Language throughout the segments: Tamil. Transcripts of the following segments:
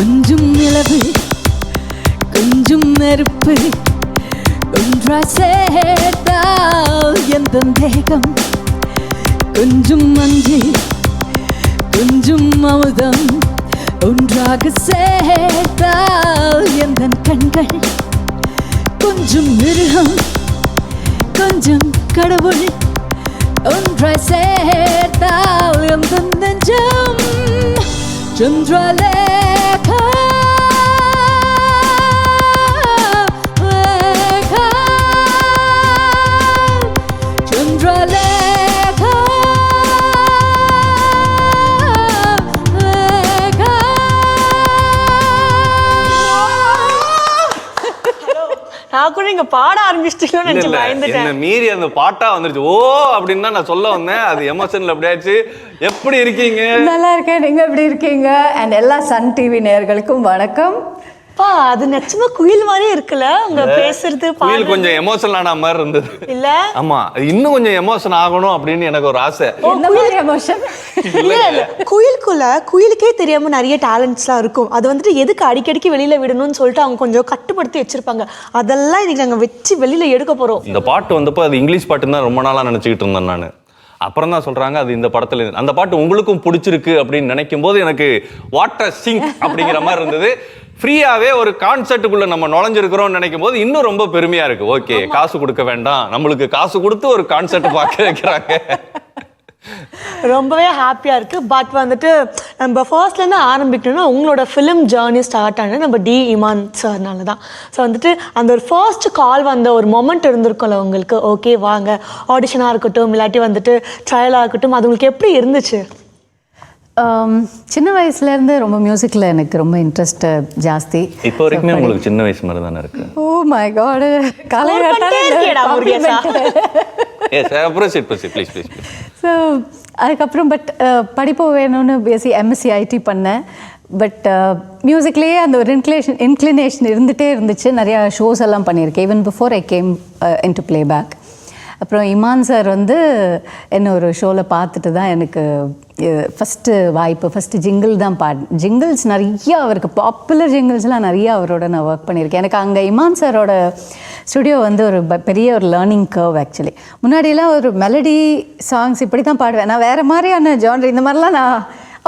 கொஞ்சம் நிலவு கொஞ்சம் நெருப்பு ஒன்றாய் சேர்த்தால் எந்த தேகம் கொஞ்சம் மஞ்சள் கொஞ்சம் அமுதம் ஒன்றாக சேர்த்தால் எந்த கண்கள் கொஞ்சம் மிருகம் கொஞ்சம் கடவுள் ஒன்றாய் சேர்த்தால் எந்த நெஞ்சம் சந்திரலேகா நான் கூட நீங்க பாட ஆரம்பிச்சிட்டீங்கன்னு நினைச்சு பயந்துட்டேன். என்ன மீறி அந்த பாட்டா வந்துருச்சு. ஓ அப்படின்னு தான் நான் சொல்ல வந்தேன். அது எமோஷன்ல அப்படி ஆயிடுச்சு. எப்படி இருக்கீங்க? நல்லா இருக்கேன். நீங்க எப்படி இருக்கீங்க? அண்ட் எல்லா சன் டிவி நேயர்களுக்கும் வணக்கம். பா அது நிச்சயமா குயில் மாதிரியே இருக்குல்ல உங்க பேசுறது. குயில் கொஞ்சம் எமோஷனல் ஆன மாதிரி இருந்தது இல்ல? ஆமா, இன்னும் கொஞ்சம் எமோஷன் ஆகணும் அப்படின்னு எனக்கு ஒரு ஆசை. என்ன மாதிரி எமோஷன்? இல்ல குயிலுக்குள்ள குயிலுக்கே தெரியாம நிறைய டேலண்ட்ஸ்லாம் இருக்கும். அது வந்துட்டு எதுக்கு அடிக்கடிக்கு வெளியில விடணும்னு சொல்லிட்டு அவங்க கொஞ்சம் கட்டுப்படுத்தி வச்சிருப்பாங்க. அதெல்லாம் இன்னைக்கு நாங்க வச்சு வெளியில எடுக்க போறோம். இந்த பாட்டு வந்தப்போ அது இங்கிலீஷ் பாட்டுன்னு தான் ரொம்ப நாளா நினைச்சுக்கிட்டு இருந்தேன் நான். அப்புறம் தான் சொல்றாங்க அது இந்த படத்துல அந்த பாட்டு உங்களுக்கும் பிடிச்சிருக்கு அப்படின்னு நினைக்கும் போது எனக்கு வாட்டர் சிங்க் அப்படிங்கிற மாதிரி இருந்தது. ஃப்ரீயாவே ஒரு கான்செர்ட்டுக்குள்ள நம்ம நுழைஞ்சிருக்கிறோம்னு நினைக்கும் போது இன்னும் ரொம்ப பெருமையா இருக்கு. ஓகே, காசு கொடுக்க வேண்டாம், நம்மளுக்கு காசு கொடுத்து ஒரு கான்செர்ட் பார்க்க வைக்கிறாங்க. ரொம்பவே ஹாப்பியாக இருக்குது. பட் வந்துட்டு நம்ம ஃபர்ஸ்ட்லேருந்து ஆரம்பிக்கணும்னா உங்களோட ஃபிலிம் ஜேர்னி ஸ்டார்ட் ஆனது நம்ம டி இமான் சார்னால தான். ஸோ வந்துட்டு அந்த ஒரு ஃபர்ஸ்ட் கால் வந்த ஒரு மொமெண்ட் இருந்திருக்கும்ல உங்களுக்கு, ஓகே வாங்க ஆடிஷனாக இருக்கட்டும் இல்லாட்டி வந்துட்டு ட்ரையலாக இருக்கட்டும், அது உங்களுக்கு எப்படி இருந்துச்சு? சின்ன வயசுலேருந்து ரொம்ப மியூசிக்கில் எனக்கு ரொம்ப இன்ட்ரெஸ்ட் ஜாஸ்தி. இப்போ வரைக்குமே உங்களுக்கு சின்ன வயசு மாதிரி தானே இருக்கு. ஓ மை காட், ஸோ அதுக்கப்புறம் பட் படிப்பு வேணும்னு பேசி எம்எஸ்சி ஐடி பண்ணேன். பட் மியூசிக்லேயே அந்த ஒரு இன்க்ளினேஷன் இருந்துகிட்டே இருந்துச்சு. நிறையா ஷோஸ் எல்லாம் பண்ணியிருக்கேன் even before I came in to playback. அப்புறம் இமான் சார் வந்து என்ன ஒரு ஷோவில் பார்த்துட்டு தான் எனக்கு ஃபஸ்ட்டு வாய்ப்பு, ஃபஸ்ட்டு ஜிங்கிள் தான் ஜிங்கிள்ஸ் நிறையா அவருக்கு பாப்புலர் ஜிங்கிள்ஸ்லாம் நிறையா அவரோட நான் ஒர்க் பண்ணியிருக்கேன். எனக்கு அங்கே இமான் சாரோட ஸ்டுடியோ வந்து ஒரு பெரிய ஒரு லேர்னிங் கர்வ் ஆக்சுவலி. முன்னாடியெல்லாம் ஒரு மெலடி சாங்ஸ் இப்படி தான் பாடுவேன் நான், வேறு மாதிரியான ஜான்ரு இந்த மாதிரிலாம் நான்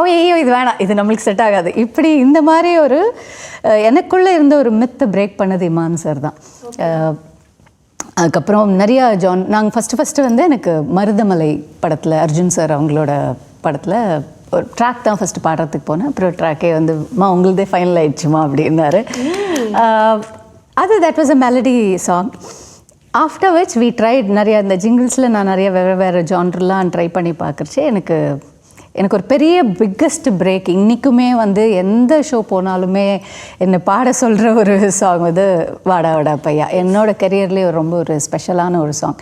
ஐயோ இது வேணாம், இது நம்மளுக்கு செட் ஆகாது, இப்படி இந்த மாதிரி ஒரு எனக்குள்ளே இருந்த ஒரு மித்தை பிரேக் பண்ணது இமான் சார் தான். அதுக்கப்புறம் நிறையா நாங்கள் ஃபஸ்ட்டு வந்து எனக்கு மருதமலை படத்தில் அர்ஜுன் சார் அவங்களோட படத்தில் ஒரு ட்ராக் தான் ஃபஸ்ட்டு பாடுறதுக்கு போனேன். அப்புறம் ட்ராக்கே வந்து உங்களுதே ஃபைனல் ஆயிடுச்சுமா அப்படின்னாரு. அது that was a melody song. After which we tried நிறையா இந்த ஜிங்கிள்ஸில் நான் நிறைய வேறு ஜான்ரெலாம் ட்ரை பண்ணி பார்க்குறச்சு எனக்கு ஒரு பெரிய பிக்கஸ்ட் பிரேக். இன்றைக்குமே வந்து எந்த ஷோ போனாலுமே என்னை பாட சொல்கிற ஒரு சாங் வந்து வாடா வாடா பையா. என்னோடய கெரியர்லேயே ரொம்ப ஒரு ஸ்பெஷலான ஒரு சாங்.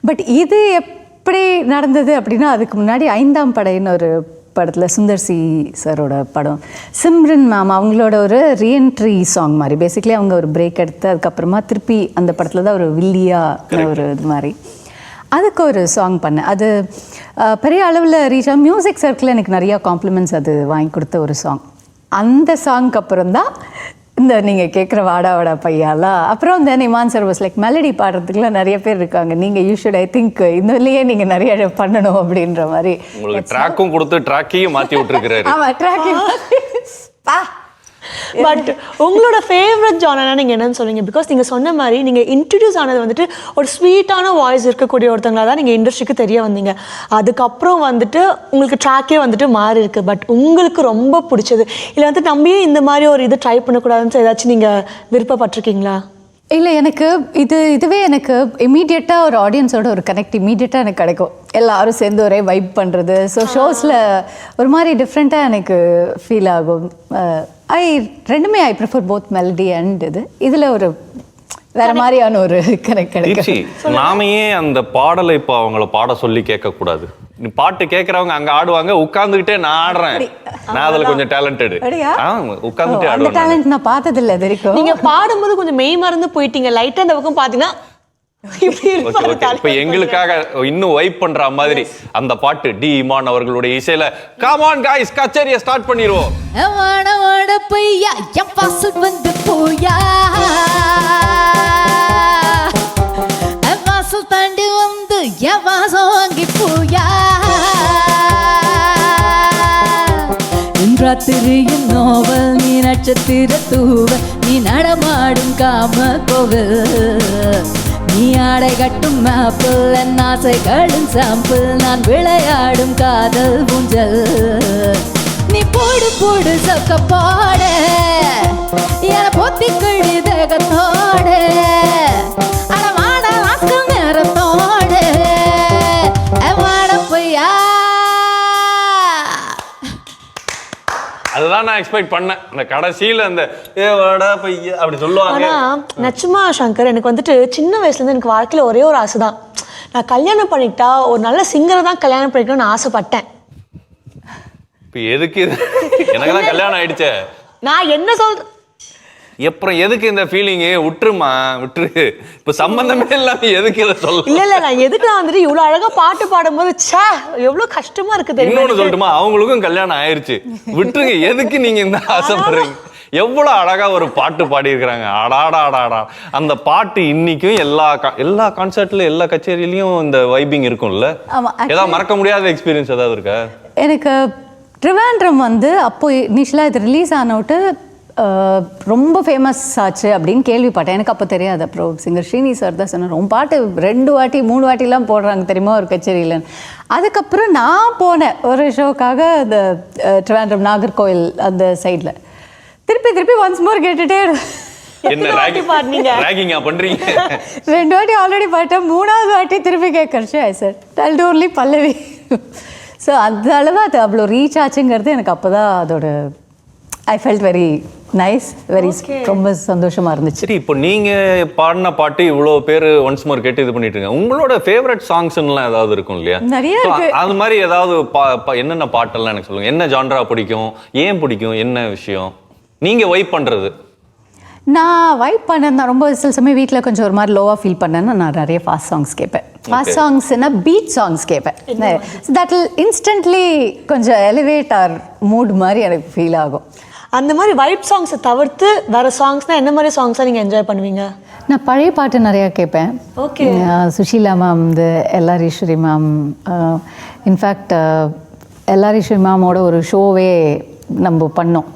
பட் இது எப்படி நடந்தது அப்படின்னா, அதுக்கு முன்னாடி 5ஆம் படைன்னு ஒரு படத்தில் சுந்தர் சி சாரோட படம், சிம்ரன் மேம் அவங்களோட ஒரு ரீஎன்ட்ரி சாங் மாதிரி. பேசிக்கலி அவங்க ஒரு பிரேக் எடுத்து அதுக்கப்புறமா திருப்பி அந்த படத்தில் தான் ஒரு வில்லியாக ஒரு இது மாதிரி அதுக்கு ஒரு சாங் பண்ணேன். அது பெரிய அளவில் ரீச் ஆகும். மியூசிக் சர்க்கிளில் எனக்கு நிறையா காம்ப்ளிமெண்ட்ஸ் அது வாங்கி கொடுத்த ஒரு சாங். அந்த சாங்க்கு அப்புறம் தான் இந்த நீங்கள் கேட்குற வாடா வாடா பையாலாம். அப்புறம் then Imman sir was like melody பாடுறதுக்குலாம் நிறைய பேர் இருக்காங்க, நீங்கள் யூ ஷுட் ஐ திங்க் இதுலேயே நீங்கள் நிறைய பண்ணணும் அப்படின்ற மாதிரி உங்களுக்கு ட்ராக்கும் கொடுத்து ட்ராக்கையும் மாற்றி விட்டுருக்கிறாரு. ஆமாம், ட்ராக்கையும் பட் உங்களோட ஃபேவரட் ஜானர்னா நீங்கள் என்னன்னு சொல்லுவீங்க? பிகாஸ் நீங்கள் சொன்ன மாதிரி நீங்கள் இன்ட்ரடியூஸ் ஆனது வந்துட்டு ஒரு ஸ்வீட்டான வாய்ஸ் இருக்கக்கூடிய ஒருத்தங்களாக தான் நீங்கள் இண்டஸ்ட்ரிக்கு தெரிய வந்தீங்க. அதுக்கப்புறம் வந்துட்டு உங்களுக்கு ட்ராக்கே வந்துட்டு மாறி இருக்கு. பட் உங்களுக்கு ரொம்ப பிடிச்சது இல்லை வந்துட்டு நம்பியே இந்த மாதிரி ஒரு இது ட்ரை பண்ணக்கூடாதுன்னு ஏதாச்சும் நீங்கள் விருப்பப்பட்டிருக்கீங்களா? இல்லை, எனக்கு இதுவே எனக்கு இமீடியட்டாக ஒரு ஆடியன்ஸோட ஒரு கனெக்ட் இமீடியட்டாக எனக்கு கிடைக்கும். எல்லோரும் சேர்ந்து ஒரே வைப் பண்ணுறது. ஸோ ஷோஸில் ஒரு மாதிரி டிஃப்ரெண்ட்டாக எனக்கு ஃபீல் ஆகும். ரெண்டுமே I prefer both melody and இதில் ஒரு வேற மாதிரியான ஒரு கனெக்ட் கிடைக்கும். நாம ஏன் அந்த பாடலை இப்போ அவங்கள பாட சொல்லி கேட்கக்கூடாது? பாட்டு கேட்கறவங்க அங்க ஆடுவாங்க, உட்கார்ந்துகிட்டே நான் ஆடுறேன், நான் அதுல கொஞ்சம் டேலண்டட். உட்கார்ந்துட்டே ஆடுவேன். டேலண்ட் நான் பார்த்தது இல்லை. நீங்க பாடும்போது கொஞ்சம் மெய் மறந்து போயிட்டீங்க. லைட்டா அந்த பக்கம் பாத்தீங்கன்னா இப்படி ஓகே இருப்பாரு ஓகே இப்போ எங்களுக்காக இன்னும் வைப் பண்ற மாதிரி அந்த பாட்டு டி இமான் அவர்களுடைய இசையில கம் ஆன் காய்ஸ் கச்சேரியை ஸ்டார்ட் பண்ணிடுவோம். வாட வாட பையா என் வாசல் வந்து போயா, வாசல் தாண்டி வந்து என் வாசம் வாங்கி போயா, ராத்திரியின் நோவல் நீ நட்சத்திர தூவ, நீ நடமாடும் காம கோவில், நீ ஆடை கட்டும் மேப்பிள் என் ஆசைகளின் சாம்பிள், நான் விளையாடும் காதல் ஊஞ்சல், நீ போடு போடு சக்க பாடு என பொத்திக்கொள்ளி தேகத்தோடு, அடவாட வாஸ்கல் நேரத்தோடு வாட பொய்யா. அதுதான் நான் எக்ஸ்பெக்ட் பண்ணேன். அந்த கடைசியில அந்த ஏ வாடா பையா அப்படி சொல்லுவாங்க. ஆனா நிச்சயமா சங்கர், எனக்கு வந்துட்டு சின்ன வயசுல இருந்து எனக்கு வாழ்க்கையில ஒரே ஒரு ஆசை தான், நான் கல்யாணம் பண்ணிக்கிட்டா ஒரு நல்ல சிங்கரை தான் கல்யாணம் பண்ணிக்கணும்னு ஆசைப்பட்டேன். இப்போ எதுக்கு இது? எனக்கு தான் கல்யாணம் ஆயிடுச்சே. நான் என்ன சொல்றேன், அப்புறம் எதுக்கு இந்த ஃபீலிங்கு? விட்டுருமா விட்டுரு. இப்போ சம்பந்தமே இல்லாம எதுக்கு இதை சொல்ல? இல்ல நான் எதுக்கு நான் வந்துட்டு இவ்வளவு அழகா பாட்டு பாடும்போது ச்சே எவ்வளவு கஷ்டமா இருக்கு தெரியுமா? இன்னொன்னு சொல்லட்டுமா, அவங்களுக்கும் கல்யாணம் ஆயிருச்சு, விட்டுருங்க. எதுக்கு நீங்க இந்த ஆசைப்படுறீங்க? எவ்வளவு அழகா ஒரு பாட்டு பாடி இருக்கிறாங்க. ஆடாடா அந்த பாட்டு இன்னைக்கும் எல்லா கான்சர்ட்ல எல்லா கச்சேரியிலயும் இந்த வைபிங் இருக்கும்ல. ஆமா, ஏதாவது மறக்க முடியாத எக்ஸ்பீரியன்ஸ் ஏதாவது இருக்கா? எனக்கு ட்ரிவாண்ட்ரம் வந்து அப்போ இனிஷியலாக இது ரிலீஸ் ஆனவுட்டு ரொம்ப ஃபேமஸ் ஆச்சு அப்படின்னு கேள்விப்பட்டேன். எனக்கு அப்போ தெரியாது. அப்புறம் சிங்கர் ஸ்ரீனி சார் தான் சொன்னார், உன் பாட்டு 2 வாட்டி 3 வாட்டிலாம் போடுறாங்க தெரியுமா ஒரு கச்சேரியில். அதுக்கப்புறம் நான் போனேன் ஒரு ஷோக்காக அந்த ட்ரிவாண்ட்ரம் நாகர்கோவில் அந்த சைடில். திருப்பி ஒன்ஸ் மோர் கேட்டுட்டே என்ன ராகிங்கா பண்றீங்க? 2 வாட்டி ஆல்ரெடி பாட்டேன், 3ஆவது வாட்டி திருப்பி கேட்கறேன் சார் டல் டோன்லி பல்லவி. ஸோ அந்த அளவு அது அவ்வளோ ரீச் ஆச்சுங்கிறது எனக்கு அப்போ தான் அதோட I felt very nice, very ரொம்ப சந்தோஷமா இருந்துச்சு. சரி, இப்போ நீங்க பாடின பாட்டு இவ்வளோ பேர் ஒன்ஸ் மோர் கேட்டு இது பண்ணிட்டு இருக்காங்க. உங்களோட ஃபேவரட் சாங்ஸ்லாம் ஏதாவது இருக்கும் இல்லையா? நிறைய இருக்கு. அது மாதிரி ஏதாவது என்னென்ன பாட்டெல்லாம் எனக்கு சொல்லுங்க. என்ன ஜான்ரா பிடிக்கும், ஏன் பிடிக்கும், என்ன விஷயம் நீங்க வைப் பண்றது? நான் வைப் பண்ணேன் ரொம்ப சில சமயம் வீட்டில் கொஞ்சம் ஒரு மாதிரி லோவாக ஃபீல் பண்ணேன்னா நான் நிறைய ஃபாஸ்ட் சாங்ஸ் கேட்பேன். ஃபாஸ்ட் சாங்ஸ்னா பீட் சாங்ஸ் கேட்பேன். தட் வில் இன்ஸ்டன்ட்லி கொஞ்சம் எலிவேட் ஆர் மூட் மாதிரி எனக்கு ஃபீல் ஆகும். அந்த மாதிரி வைப் சாங்ஸை தவிர்த்து வேற சாங்ஸ்னா என்ன மாதிரி சாங்ஸாக நீங்கள் என்ஜாய் பண்ணுவீங்க? நான் பழைய பாட்டு நிறையா கேட்பேன். ஓகே. சுஷீலா மேம், இந்த எல்ஆர் ஈஸ்வரி மேம், இன்ஃபேக்ட் எல்ஆர் ஈஸ்வரி மேமோட ஒரு ஷோவே நம்ம பண்ணோம்.